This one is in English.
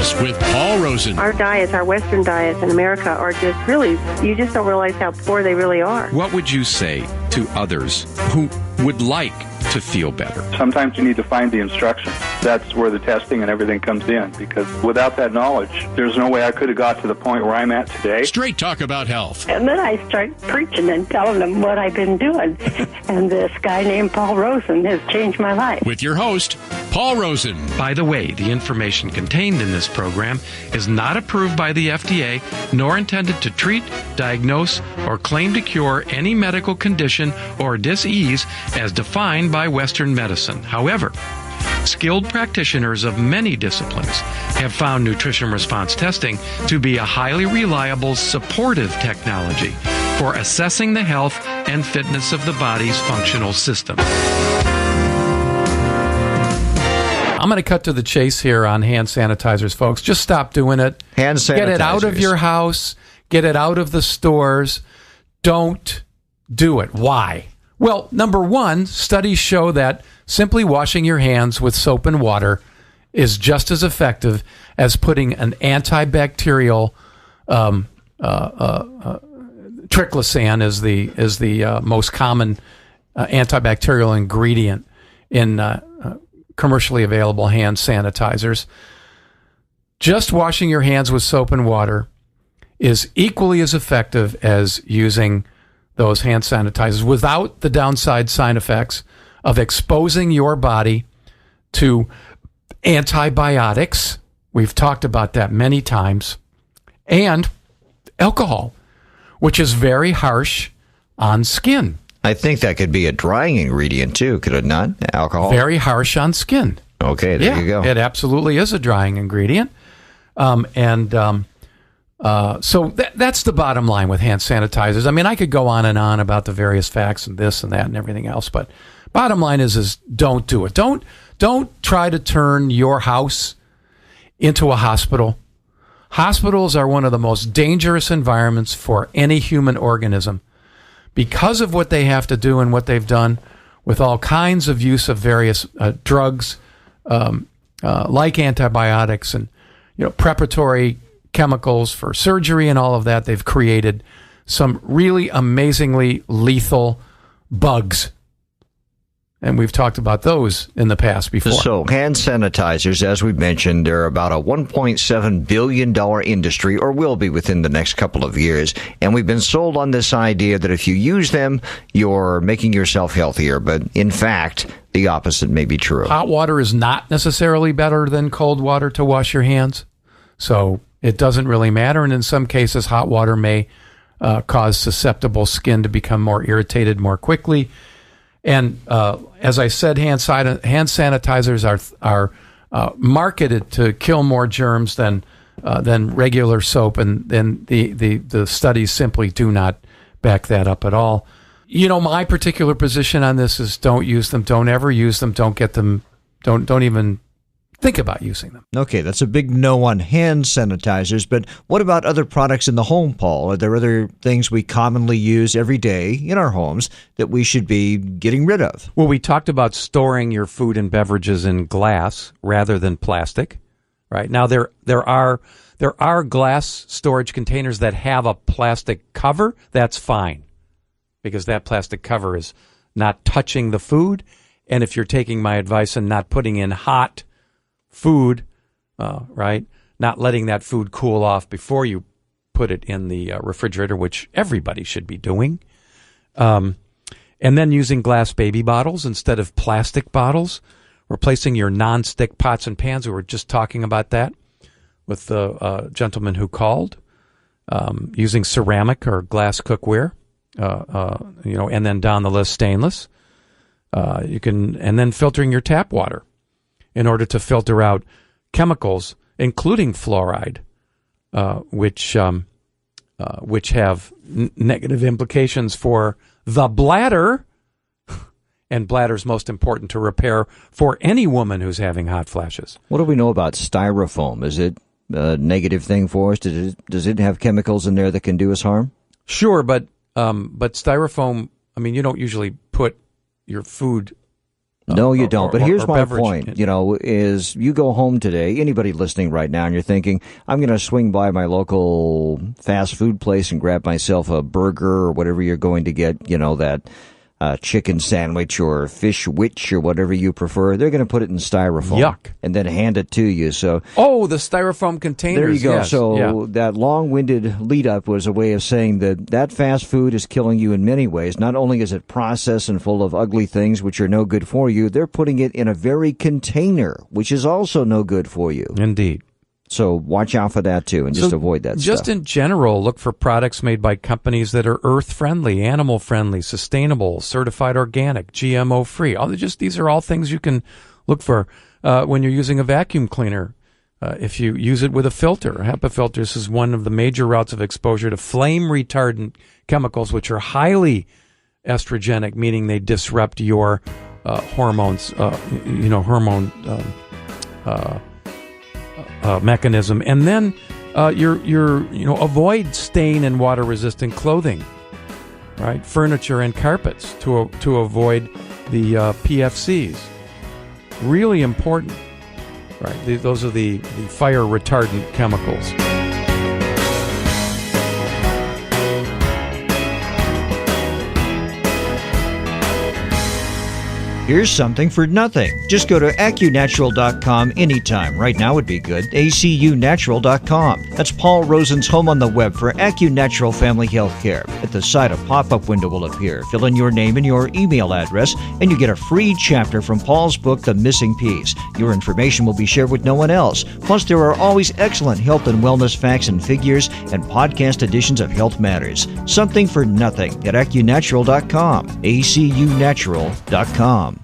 Health with Paul Rosen. Our diets, our Western diets in America are just really, you just don't realize how poor they really are. What would you say to others who would like to feel better? Sometimes you need to find the instruction. That's where the testing and everything comes in, because without that knowledge, there's no way I could have got to the point where I'm at today. Straight talk about health. And then I start preaching and telling them what I've been doing. And this guy named Paul Rosen has changed my life. With your host, Paul Rosen. By the way, the information contained in this program is not approved by the FDA, nor intended to treat, diagnose, or claim to cure any medical condition or disease as defined by Western medicine. However, skilled practitioners of many disciplines have found nutrition response testing to be a highly reliable supportive technology for assessing the health and fitness of the body's functional system. I'm going to cut to the chase here on hand sanitizers, folks. Just stop doing it. Hand sanitizers. Get it out of your house. Get it out of the stores. Don't do it. Why? Well, number one, studies show that simply washing your hands with soap and water is just as effective as putting an antibacterial triclosan is the most common antibacterial ingredient in commercially available hand sanitizers. Just washing your hands with soap and water is equally as effective as using those hand sanitizers without the downside side effects of exposing your body to antibiotics. We've talked about that many times. And alcohol, which is very harsh on skin. I think that could be a drying ingredient too, could it not? Alcohol? Very harsh on skin. Okay, there you go. It absolutely is a drying ingredient. So that's the bottom line with hand sanitizers. I mean, I could go on and on about the various facts and this and that and everything else, but bottom line is don't do it. Don't try to turn your house into a hospital. Hospitals are one of the most dangerous environments for any human organism because of what they have to do and what they've done with all kinds of use of various drugs, like antibiotics and preparatory chemicals for surgery and all of that. They've created some really amazingly lethal bugs. And we've talked about those in the past before. So hand sanitizers, as we mentioned, they're about a $1.7 billion industry, or will be within the next couple of years. And we've been sold on this idea that if you use them, you're making yourself healthier. But in fact, the opposite may be true. Hot water is not necessarily better than cold water to wash your hands. So it doesn't really matter. And in some cases, hot water may cause susceptible skin to become more irritated more quickly. And as I said, hand sanitizers are marketed to kill more germs than regular soap, and then the studies simply do not back that up at all. My particular position on this is don't use them, don't ever use them, don't get them, don't even think about using them. Okay, that's a big no on hand sanitizers, but what about other products in the home, Paul? Are there other things we commonly use every day in our homes that we should be getting rid of? Well, we talked about storing your food and beverages in glass rather than plastic, right? Now, there are glass storage containers that have a plastic cover. That's fine, because that plastic cover is not touching the food. And if you're taking my advice and not putting in hot food, right? Not letting that food cool off before you put it in the refrigerator, which everybody should be doing. And then using glass baby bottles instead of plastic bottles. Replacing your non-stick pots and pans. We were just talking about that with the gentleman who called. Using ceramic or glass cookware, and then down the list, stainless. And then filtering your tap water in order to filter out chemicals, including fluoride, which have negative implications for the bladder. And bladder's most important to repair for any woman who's having hot flashes. What do we know about styrofoam? Is it a negative thing for us? Does it have chemicals in there that can do us harm? Sure, but styrofoam, I mean, you don't usually put your food No, you don't. But here's my beverage. point, is you go home today, anybody listening right now, and you're thinking, I'm going to swing by my local fast food place and grab myself a burger or whatever you're going to get, that chicken sandwich or fish witch or whatever you prefer. They're going to put it in styrofoam. Yuck. And then hand it to you. So the styrofoam containers. there you go. Yes. So that long-winded lead-up was a way of saying that fast food is killing you in many ways. Not only is it processed and full of ugly things which are no good for you, they're putting it in a very container, which is also no good for you. Indeed. So watch out for that, too, and just avoid that Just stuff. in general, look for products made by companies that are earth-friendly, animal-friendly, sustainable, certified organic, GMO-free. These are all things you can look for when you're using a vacuum cleaner. If you use it with a filter, HEPA filters is one of the major routes of exposure to flame-retardant chemicals, which are highly estrogenic, meaning they disrupt your hormones, mechanism, and then avoid stain and water resistant clothing, right? Furniture and carpets to avoid the PFCs. Really important, right? Those are the fire retardant chemicals. Here's something for nothing. Just go to AccuNatural.com anytime. Right now would be good. ACUNatural.com. That's Paul Rosen's home on the web for AccuNatural Family Health Care. At the site, a pop-up window will appear. Fill in your name and your email address, and you get a free chapter from Paul's book, The Missing Piece. Your information will be shared with no one else. Plus, there are always excellent health and wellness facts and figures and podcast editions of Health Matters. Something for nothing at AccuNatural.com. ACUNatural.com.